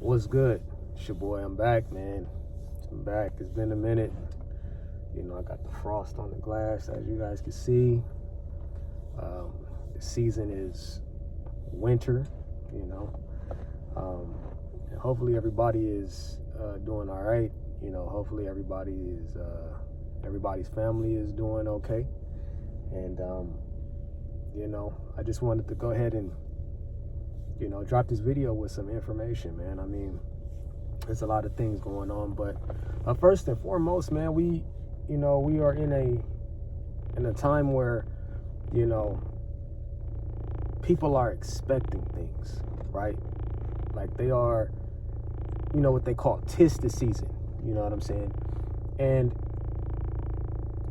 What's good? It's your boy. I'm back, man. I'm back. It's been a minute. You know, I got the frost on the glass, as you guys can see. The season is winter, you know. And hopefully everybody is doing all right. You know, hopefully everybody's family is doing okay. And, you know, I just wanted to go ahead and, you know, drop this video with some information, man. I mean, there's a lot of things going on, but first and foremost, man, we are in a time where, you know, people are expecting things, right? Like they are, you know, what they call tis the season, you know what I'm saying? And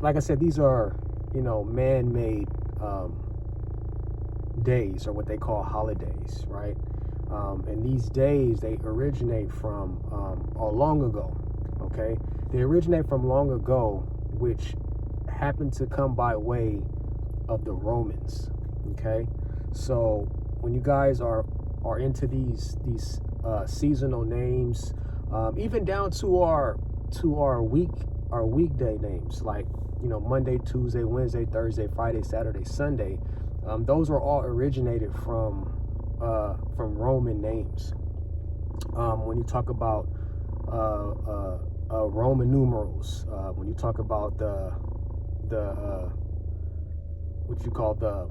like I said, these are, you know, man-made days, or what they call holidays, right? And these days, they originate from long ago, okay? They originate from long ago, which happened to come by way of the Romans, okay? So when you guys are into these seasonal names, even down to our weekday names, like, you know, Monday, Tuesday, Wednesday, Thursday, Friday, Saturday, Sunday, those are all originated from Roman names. When you talk about Roman numerals, when you talk about the what you call the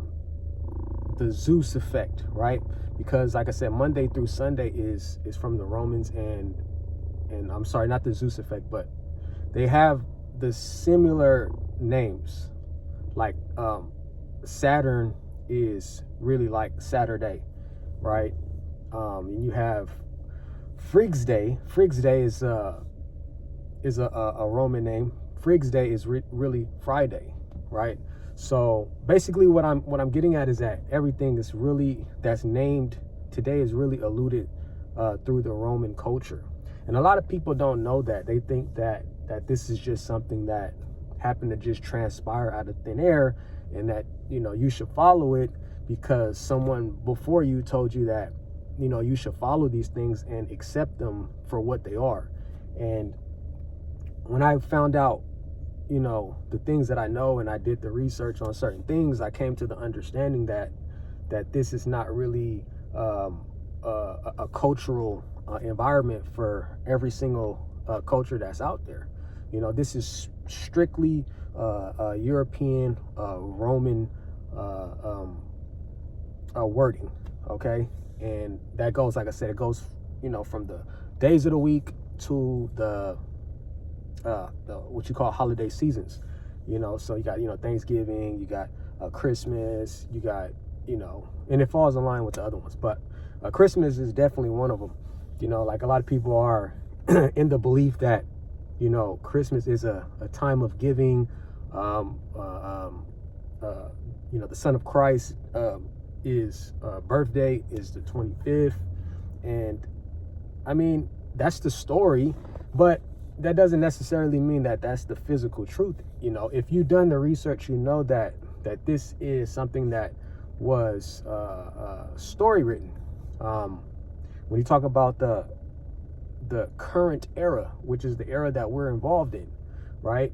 Zeus effect, right? Because like I said, Monday through Sunday is from the Romans, and I'm sorry, not the Zeus effect, but they have the similar names. Like Saturn is really like Saturday, right? And you have Frigg's Day. Frigg's Day is a Roman name. Frigg's Day is really Friday, right? So basically what I'm getting at is that everything that's named today is really alluded through the Roman culture. And a lot of people don't know that. They think that this is just something that happened to just transpire out of thin air, and that, you know, you should follow it because someone before you told you that, you know, you should follow these things and accept them for what they are. And when I found out, you know, the things that I know, and I did the research on certain things, I came to the understanding that this is not really a cultural environment for every single culture that's out there. You know, this is strictly European, Roman wording, okay? And that goes, like I said, it goes, you know, from the days of the week to the what you call holiday seasons, you know. So you got, you know, Thanksgiving, you got Christmas, you got, you know, and it falls in line with the other ones, but Christmas is definitely one of them. You know, like a lot of people are in the belief that, you know, Christmas is a time of giving. You know, the Son of Christ is birthday is the 25th, and I mean, that's the story, but that doesn't necessarily mean that that's the physical truth. You know, if you've done the research, you know that this is something that was story written. When you talk about the current era, which is the era that we're involved in, right?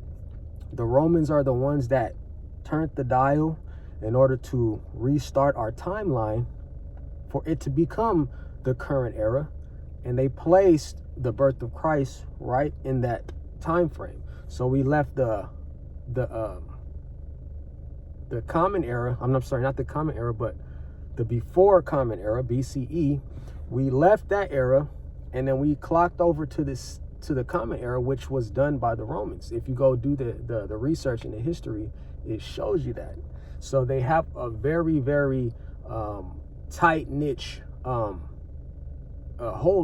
The Romans are the ones that turned the dial in order to restart our timeline for it to become the current era, and they placed the birth of Christ right in that time frame. So we left the common era. I'm sorry, not the common era, but the before common era, BCE. We left that era, and then we clocked over to the common era, which was done by the Romans. If you go do the research in the history, it shows you that. So they have a very, very tight niche hold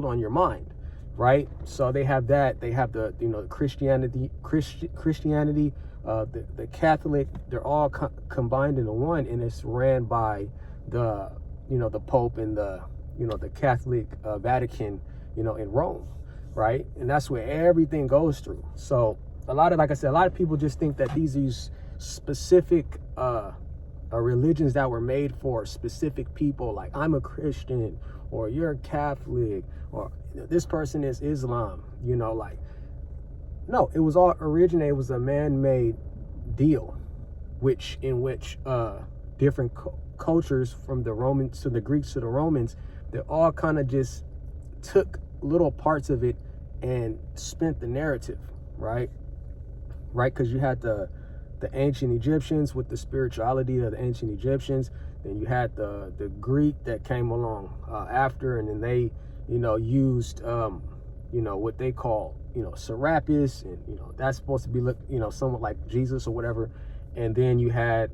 on your mind, right? So they have that. They have the, you know, Christianity, the Catholic. They're all combined into one, and it's ran by the, you know, the Pope and the, you know, the Catholic Vatican, you know, in Rome, right? And that's where everything goes through. So like I said, a lot of people just think that these specific religions that were made for specific people, like I'm a Christian, or you're a Catholic, or this person is Islam, like, no, it was all originated, it was a man-made deal, in which different cultures, from the Romans to the Greeks to the Romans, they all kind of just took little parts of it and spent the narrative, right? Because you had the ancient Egyptians with the spirituality of the ancient Egyptians. Then you had the Greek that came along after, and then they, used, what they call, Serapis, and, that's supposed to be, somewhat like Jesus or whatever. And then you had,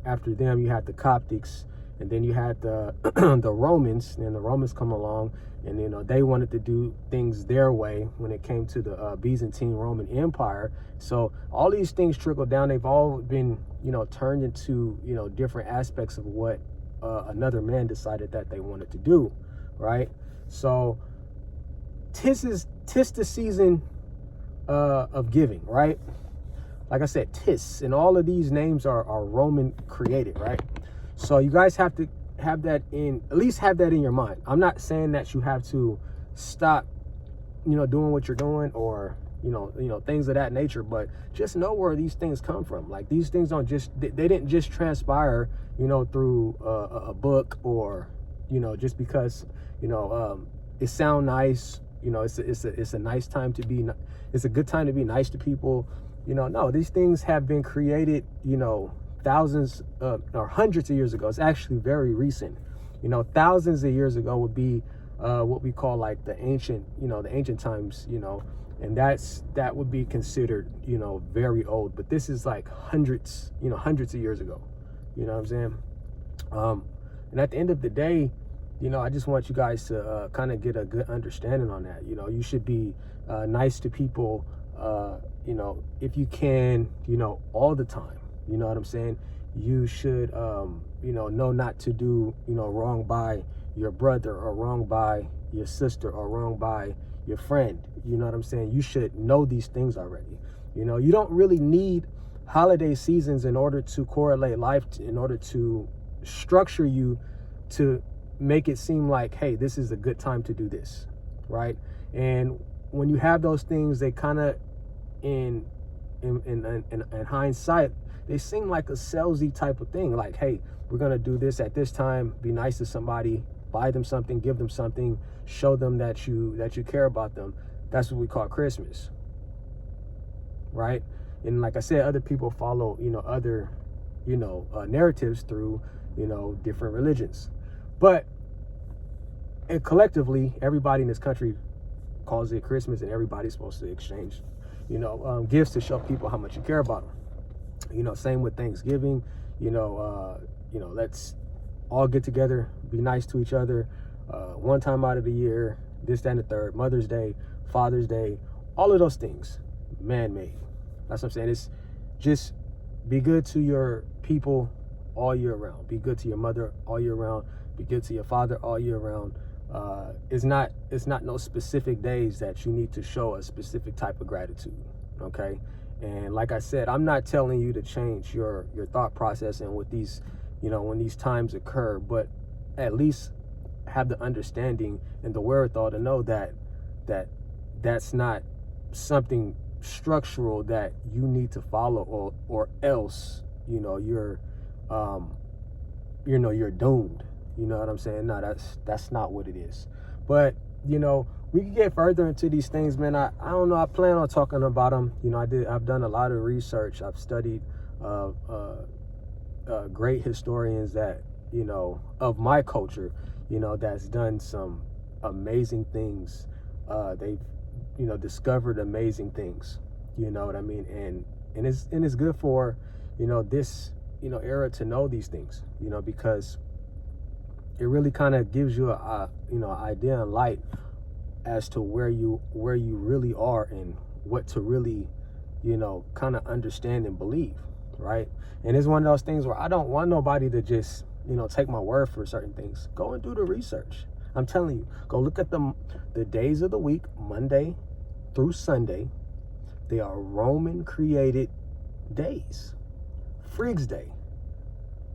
after them, you had the Coptics, and then you had the the Romans, and the Romans come along, and they wanted to do things their way when it came to the Byzantine Roman Empire. So all these things trickle down. They've all been, turned into, different aspects of what another man decided that they wanted to do, right? So tis the season of giving, right? Like I said, tis, and all of these names are Roman created, right? So you guys have to have that at least have that in your mind. I'm not saying that you have to stop, doing what you're doing, or, things of that nature, but just know where these things come from. Like, these things they didn't just transpire, through a book, or, just because, it sound nice, it's a nice time to be, it's a good time to be nice to people. No, these things have been created, thousands or hundreds of years ago. It's actually very recent. Thousands of years ago would be what we call like the ancient times, and that would be considered, very old. But this is like hundreds of years ago. You know what I'm saying? And at the end of the day, I just want you guys to kind of get a good understanding on that. You should be nice to people, if you can, all the time. You know what I'm saying? You should, know not to do, wrong by your brother, or wrong by your sister, or wrong by your friend. You know what I'm saying? You should know these things already. You don't really need holiday seasons in order to correlate life, in order to structure you to make it seem like, hey, this is a good time to do this, right? And when you have those things, they kind of, in hindsight, they seem like a salesy type of thing. Like, hey, we're going to do this at this time. Be nice to somebody, buy them something, give them something, show them that you care about them. That's what we call Christmas, right? And like I said, other people follow, other, narratives through, different religions. But collectively, everybody in this country calls it Christmas, and everybody's supposed to exchange, gifts to show people how much you care about them. Same with Thanksgiving. Let's all get together, be nice to each other, one time out of the year, this, that, and the third. Mother's Day, Father's Day, all of those things, man-made. That's what I'm saying. It's just be good to your people all year round. Be good to your mother all year round. Be good to your father all year round. It's not no specific days that you need to show a specific type of gratitude. Okay. And like I said, I'm not telling you to change your thought process and with these, when these times occur, but at least have the understanding and the wherewithal to know that's not something structural that you need to follow, or else, you're doomed. You know what I'm saying? No, that's not what it is. But, we can get further into these things, man. I don't know. I plan on talking about them. I've done a lot of research. I've studied great historians that, of my culture, that's done some amazing things. They've, discovered amazing things. You know what I mean? And it's good for, this, era to know these things, because it really kind of gives you a idea and light as to where you really are, and what to really, kind of understand and believe, right? And it's one of those things where I don't want nobody to just, take my word for certain things. Go and do the research. I'm telling you, go look at the days of the week, Monday through Sunday. They are Roman created days. Frigg's Day,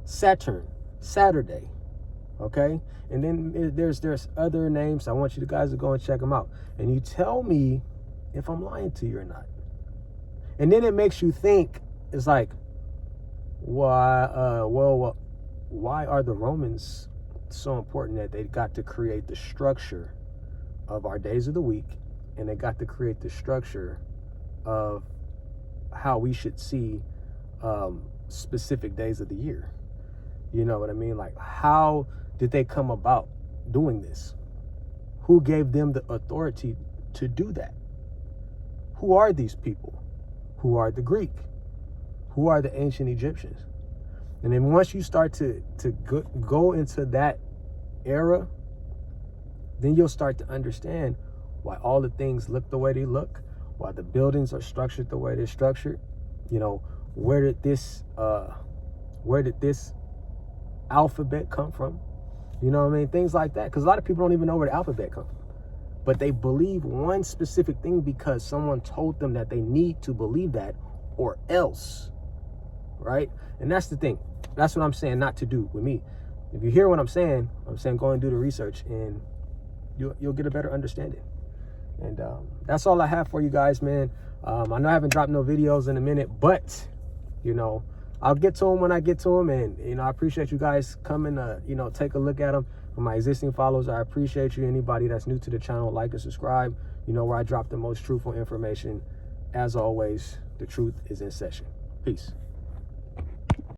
Saturn, Saturday, okay? And then there's other names. I want you guys to go and check them out. And you tell me if I'm lying to you or not. And then it makes you think, it's like, why are the Romans so important that they got to create the structure of our days of the week, and they got to create the structure of how we should see specific days of the year? You know what I mean? Like, how did they come about doing this? Who gave them the authority to do that? Who are these people? Who are the Greek? Who are the ancient Egyptians? And then once you start to go into that era, then you'll start to understand why all the things look the way they look, why the buildings are structured the way they're structured. You know, where did this alphabet come from? You know what I mean? Things like that. Because a lot of people don't even know where the alphabet comes from. But they believe one specific thing because someone told them that they need to believe that, or else, right? And that's the thing. That's what I'm saying not to do with me. If you hear what I'm saying go and do the research, and you'll get a better understanding. And that's all I have for you guys, man. I know I haven't dropped no videos in a minute, but, you know, I'll get to them when I get to them. And, you know, I appreciate you guys coming to, you know, take a look at them. For my existing followers, I appreciate you. Anybody that's new to the channel, like and subscribe. You know where I drop the most truthful information. As always, the truth is in session. Peace.